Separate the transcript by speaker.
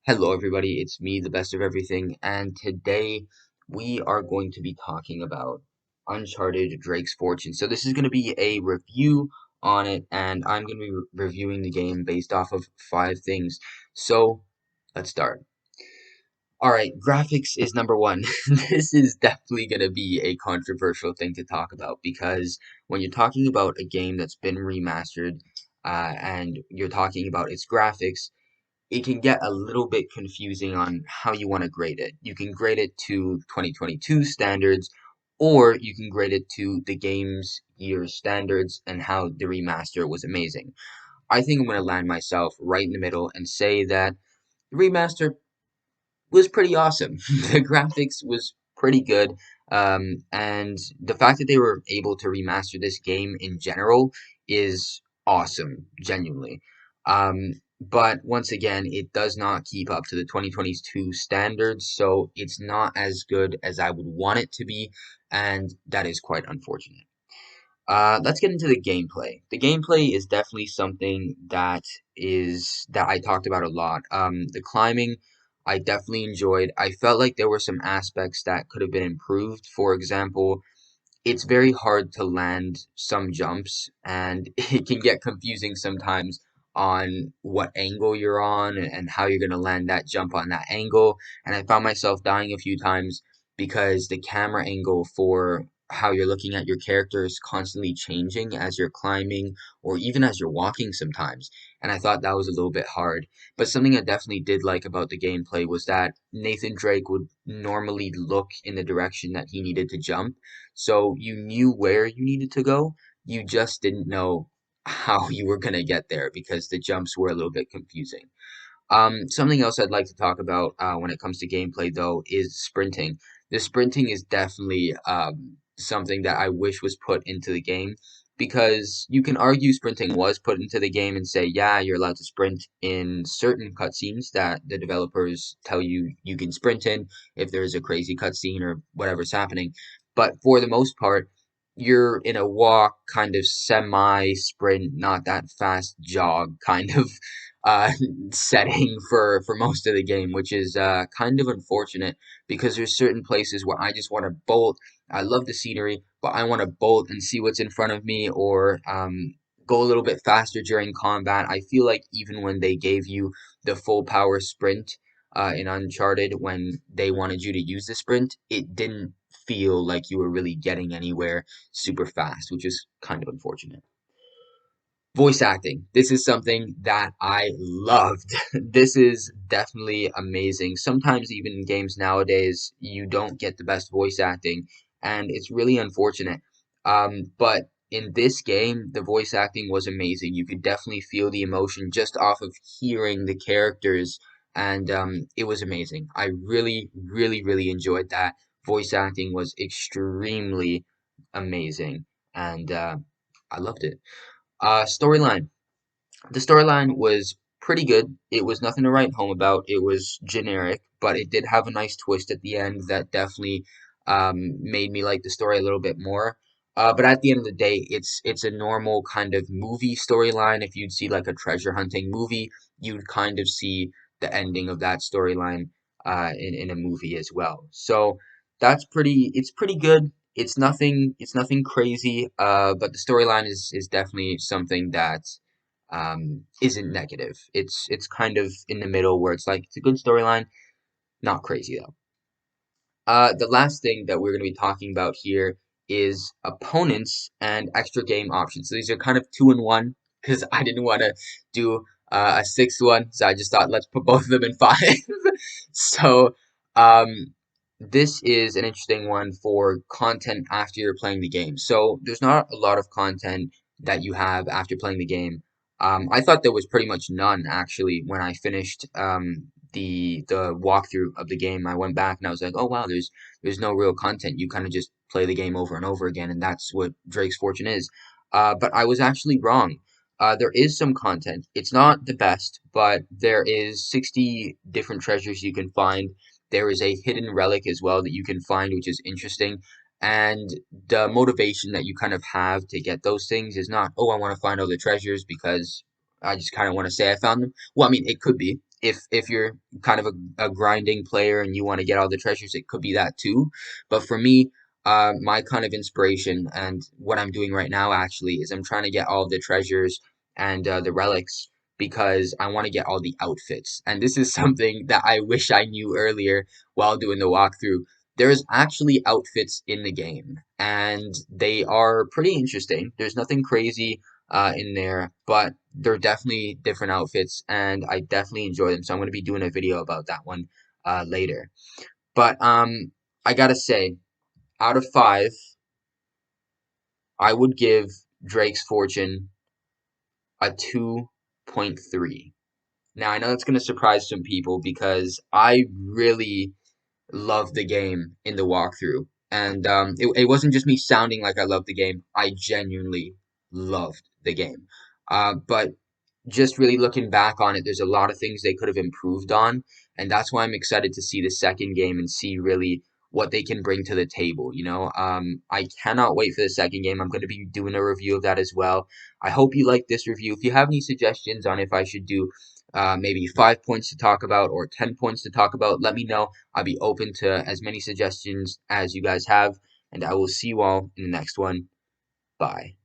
Speaker 1: Hello, everybody. It's me, the best of everything, and today we are going to be talking about Uncharted Drake's Fortune. So, this is going to be a review on it, and I'm going to be reviewing the game based off of five things. So, let's start. All right, graphics is number one. This is definitely going to be a controversial thing to talk about because when you're talking about a game that's been remastered and you're talking about its graphics, it can get a little bit confusing on how you want to grade it. You can grade it to 2022 standards, or you can grade it to the game's year standards and how the remaster was amazing. I think I'm going to land myself right in the middle and say that the remaster was pretty awesome. The graphics was pretty good. And the fact that they were able to remaster this game in general is awesome, genuinely. But once again, it does not keep up to the 2022 standards, so it's not as good as I would want it to be, and that is quite unfortunate. Let's get into the gameplay. The gameplay is definitely something that I talked about a lot. The climbing, I definitely enjoyed. I felt like there were some aspects that could have been improved. For example, it's very hard to land some jumps, and it can get confusing sometimes on what angle you're on and how you're going to land that jump on that angle. And I found myself dying a few times because the camera angle for how you're looking at your character is constantly changing as you're climbing or even as you're walking sometimes. And I thought that was a little bit hard. But something I definitely did like about the gameplay was that Nathan Drake would normally look in the direction that he needed to jump, so you knew where you needed to go. You just didn't know how you were going to get there because the jumps were a little bit confusing. Something else I'd like to talk about when it comes to gameplay, though, is sprinting. The sprinting is definitely something that I wish was put into the game because you can argue sprinting was put into the game and say, yeah, you're allowed to sprint in certain cutscenes that the developers tell you you can sprint in if there is a crazy cutscene or whatever's happening. But for the most part, you're in a walk, kind of semi sprint, not that fast jog kind of uh, setting for most of the game, which is kind of unfortunate because there's certain places where I just want to bolt. I love the scenery, but I want to bolt and see what's in front of me or go a little bit faster during combat. I feel like even when they gave you the full power sprint in Uncharted, when they wanted you to use the sprint, it didn't feel like you were really getting anywhere super fast, which is kind of unfortunate. Voice acting. This is something that I loved. This is definitely amazing. Sometimes, even in games nowadays, you don't get the best voice acting, and it's really unfortunate. But in this game, the voice acting was amazing. You could definitely feel the emotion just off of hearing the characters, and it was amazing. I really, really, really enjoyed that. Voice acting was extremely amazing, and I loved it. Storyline. The storyline was pretty good. It was nothing to write home about. It was generic, but it did have a nice twist at the end that definitely made me like the story a little bit more. But at the end of the day, it's a normal kind of movie storyline. If you'd see like a treasure hunting movie, you'd kind of see the ending of that storyline in a movie as well. So it's pretty good. It's nothing crazy. But the storyline is definitely something that isn't negative. It's kind of in the middle where it's like it's a good storyline, not crazy though. The last thing that we're going to be talking about here is opponents and extra game options. So these are kind of two in one because I didn't want to do a sixth one, so I just thought let's put both of them in five. So um, this is an interesting one for content after you're playing the game. So there's not a lot of content that you have after playing the game. I thought there was pretty much none actually when I finished the walkthrough of the game. I went back and I was like, oh wow, there's no real content. You kind of just play the game over and over again, and that's what Drake's Fortune is. But I was actually wrong. There is some content. It's not the best, but there is 60 different treasures you can find. There is a hidden relic as well that you can find, which is interesting. And the motivation that you kind of have to get those things is not, oh, I want to find all the treasures because I just kind of want to say I found them. Well, I mean, it could be. If you're kind of a grinding player and you want to get all the treasures, it could be that too. But for me, my kind of inspiration and what I'm doing right now actually is I'm trying to get all the treasures and the relics because I want to get all the outfits. And this is something that I wish I knew earlier while doing the walkthrough. There's actually outfits in the game, and they are pretty interesting. There's nothing crazy in there, but they're definitely different outfits, and I definitely enjoy them. So I'm going to be doing a video about that one later. But I gotta say, out of five, I would give Drake's Fortune a 2.3. Now I know that's going to surprise some people because I really loved the game in the walkthrough. And it wasn't just me sounding like I loved the game. I genuinely loved the game. But just really looking back on it, there's a lot of things they could have improved on, and that's why I'm excited to see the second game and see really what they can bring to the table. I cannot wait for the second game. I'm going to be doing a review of that as well. I hope you like this review. If you have any suggestions on if I should do maybe 5 points to talk about or 10 points to talk about, let me know. I'll be open to as many suggestions as you guys have, and I will see you all in the next one. Bye.